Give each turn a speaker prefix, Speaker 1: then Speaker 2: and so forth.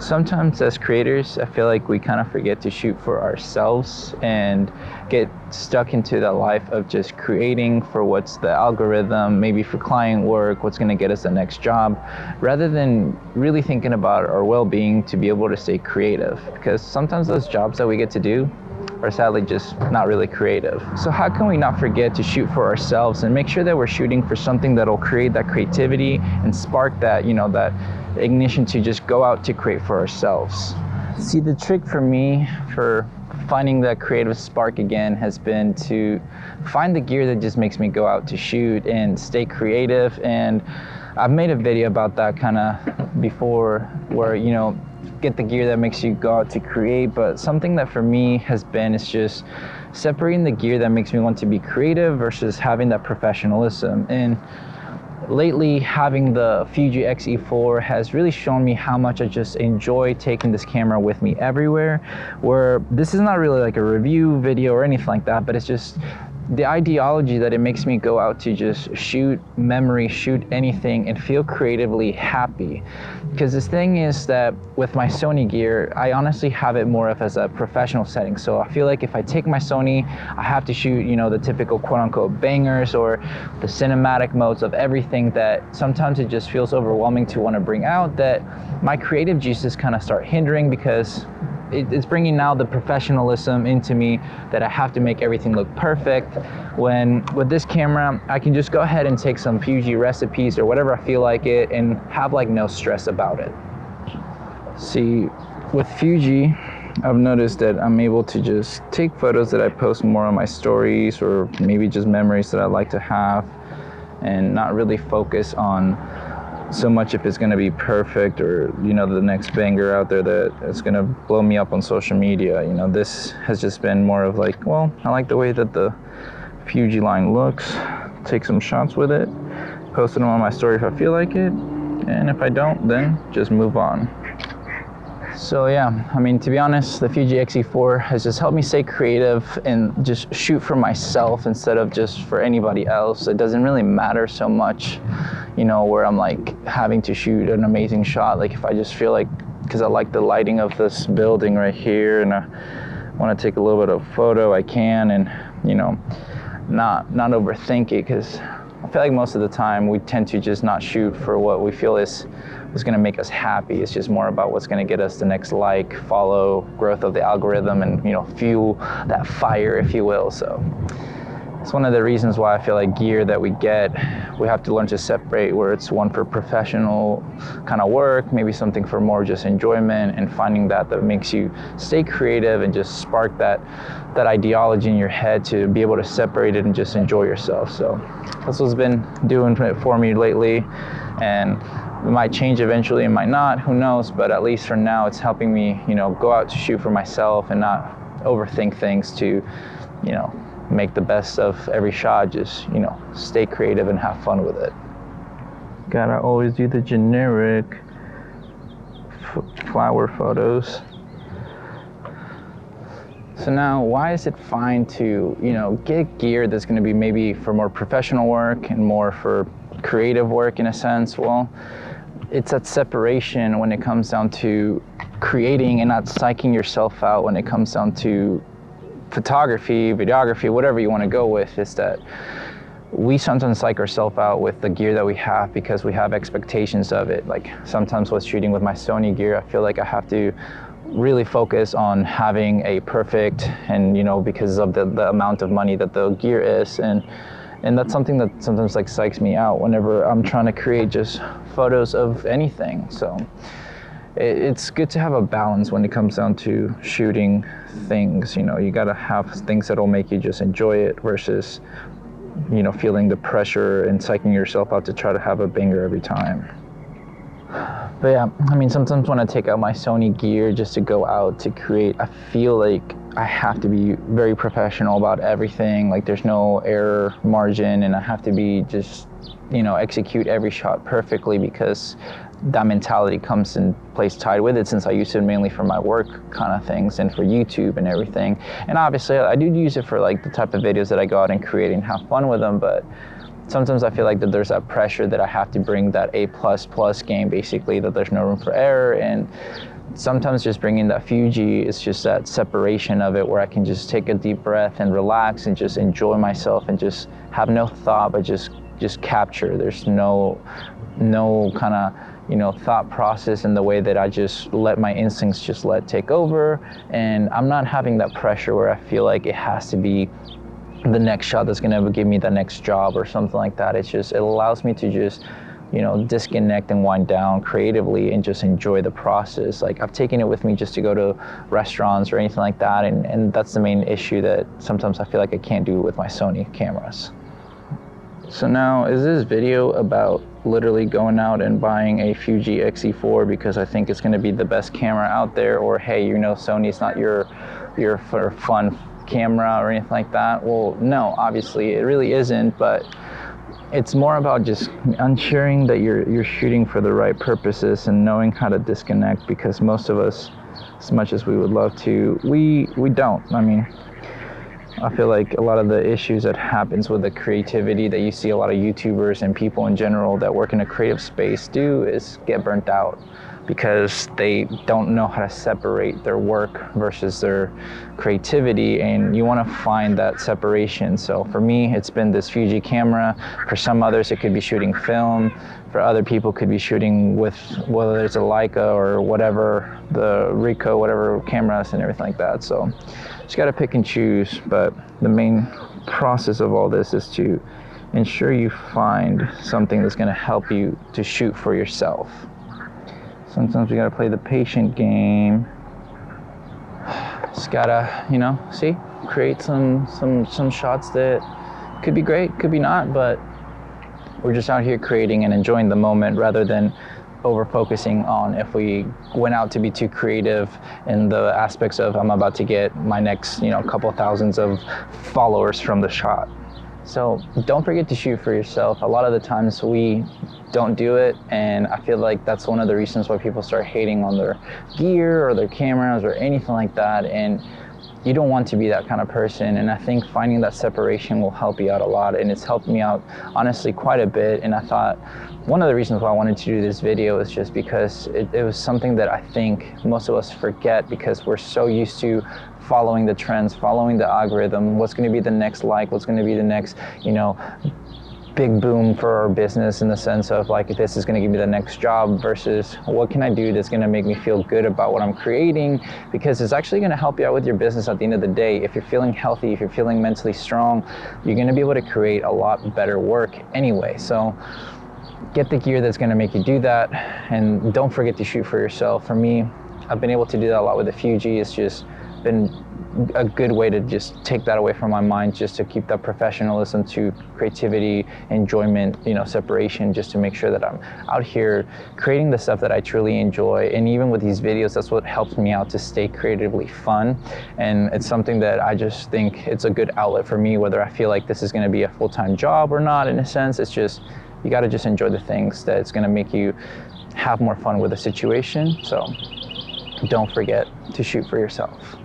Speaker 1: Sometimes as creators, I feel like we kind of forget to shoot for ourselves and get stuck into the life of just creating for what's the algorithm, maybe for client work, what's going to get us the next job, rather than really thinking about our well-being to be able to stay creative. Because sometimes those jobs that we get to do are sadly just not really creative. So how can we not forget to shoot for ourselves and make sure that we're shooting for something that'll create that creativity and spark that, that ignition to just go out to create for ourselves? See, the trick for me for finding that creative spark again has been to find the gear that just makes me go out to shoot and stay creative. And I've made a video about that kind of before, where get the gear that makes you go out to create. But something that for me has been is just separating the gear that makes me want to be creative versus having that professionalism. And lately, having the Fuji X-E4 has really shown me how much I just enjoy taking this camera with me everywhere, where this is not really like a review video or anything like that, but it's just the ideology that it makes me go out to just shoot memory, shoot anything, and feel creatively happy. Because this thing is that with my Sony gear, I honestly have it more of as a professional setting. So I feel like if I take my Sony, I have to shoot, the typical quote unquote bangers or the cinematic modes of everything that sometimes it just feels overwhelming to want to bring out, that my creative juices kind of start hindering, because it's bringing now the professionalism into me that I have to make everything look perfect. When with this camera, I can just go ahead and take some Fuji recipes or whatever I feel like it and have like no stress about it. See, with Fuji, I've noticed that I'm able to just take photos that I post more on my stories, or maybe just memories that I like to have, and not really focus on so much if it's going to be perfect or the next banger out there that is going to blow me up on social media. This has just been more of like, well, I like the way that the Fuji line looks, take some shots with it, post them on my story if I feel like it, and if I don't, then just move on. So yeah, to be honest, the Fuji X-E4 has just helped me stay creative and just shoot for myself instead of just for anybody else. It doesn't really matter so much, where I'm like having to shoot an amazing shot. Like if I just feel like, because I like the lighting of this building right here and I want to take a little bit of photo, I can, and not overthink it, because I feel like most of the time we tend to just not shoot for what we feel is going to make us happy. It's just more about what's going to get us the next like, follow, growth of the algorithm, and fuel that fire, if you will. So it's one of the reasons why I feel like gear that we get, we have to learn to separate, where it's one for professional kind of work, maybe something for more just enjoyment, and finding that makes you stay creative and just spark that ideology in your head to be able to separate it and just enjoy yourself. So that's what's been doing it for me lately, and it might change eventually, it might not, who knows, but at least for now it's helping me, go out to shoot for myself and not overthink things, to, make the best of every shot, just, stay creative and have fun with it. Gotta always do the generic flower photos. So now, why is it fine to, get gear that's gonna be maybe for more professional work and more for creative work in a sense? Well, it's that separation when it comes down to creating and not psyching yourself out when it comes down to photography, videography, whatever you want to go with. Is that we sometimes psych ourselves out with the gear that we have because we have expectations of it. Like sometimes with shooting with my Sony gear, I feel like I have to really focus on having a perfect, and because of the amount of money that the gear is, and that's something that sometimes like psychs me out whenever I'm trying to create just photos of anything. So it's good to have a balance when it comes down to shooting things. You gotta have things that'll make you just enjoy it versus feeling the pressure and psyching yourself out to try to have a banger every time. But yeah, sometimes when I take out my Sony gear just to go out to create, I feel like I have to be very professional about everything. Like there's no error margin, and I have to be just, execute every shot perfectly, because that mentality comes and plays tied with it, since I use it mainly for my work kind of things and for YouTube and everything. And obviously I do use it for like the type of videos that I go out and create and have fun with them, but sometimes I feel like that there's that pressure that I have to bring that A++ game, basically, that there's no room for error. And sometimes just bringing that Fuji is just that separation of it, where I can just take a deep breath and relax and just enjoy myself and just have no thought, but just capture. There's no kind of, you know, thought process in the way that I just let my instincts just take over. And I'm not having that pressure where I feel like it has to be the next shot that's gonna give me the next job or something like that. It's just, it allows me to just, you know, disconnect and wind down creatively and just enjoy the process. Like, I've taken it with me just to go to restaurants or anything like that, and that's the main issue that sometimes I feel like I can't do with my Sony cameras. So now, is this video about literally going out and buying a Fuji X-E4 because I think it's gonna be the best camera out there, or hey, you know, Sony's not your for fun camera or anything like that? Well, no, obviously it really isn't, but it's more about just ensuring that you're shooting for the right purposes and knowing how to disconnect, because most of us, as much as we would love to, we don't. I mean, I feel like a lot of the issues that happens with the creativity that you see a lot of YouTubers and people in general that work in a creative space do is get burnt out, because they don't know how to separate their work versus their creativity, and you want to find that separation. So for me, it's been this Fuji camera. For some others, it could be shooting film. For other people, could be shooting with, whether it's a Leica or whatever, the Ricoh, whatever cameras and everything like that. So just got to pick and choose. But the main process of all this is to ensure you find something that's going to help you to shoot for yourself. Sometimes we gotta play the patient game. Just gotta, you know, create some shots that could be great, could be not, but we're just out here creating and enjoying the moment rather than over focusing on if we went out to be too creative in the aspects of I'm about to get my next, you know, couple thousands of followers from the shot. So don't forget to shoot for yourself. A lot of the times we don't do it, and I feel like that's one of the reasons why people start hating on their gear or their cameras or anything like that, and you don't want to be that kind of person. And I think finding that separation will help you out a lot, and it's helped me out honestly quite a bit. And I thought one of the reasons why I wanted to do this video is just because it was something that I think most of us forget, because we're so used to following the trends, following the algorithm, what's going to be the next like, what's going to be the next, you know, big boom for our business, in the sense of like, if this is going to give me the next job, versus what can I do that's going to make me feel good about what I'm creating, because it's actually going to help you out with your business at the end of the day. If you're feeling healthy, if you're feeling mentally strong, you're going to be able to create a lot better work anyway. So get the gear that's going to make you do that, and don't forget to shoot for yourself. For me, I've been able to do that a lot with the Fuji. It's just been a good way to just take that away from my mind, just to keep that professionalism to creativity, enjoyment, you know, separation, just to make sure that I'm out here creating the stuff that I truly enjoy. And even with these videos, that's what helps me out to stay creatively fun. And it's something that I just think it's a good outlet for me, whether I feel like this is going to be a full-time job or not. In a sense, it's just, you got to just enjoy the things that's going to make you have more fun with the situation. So don't forget to shoot for yourself.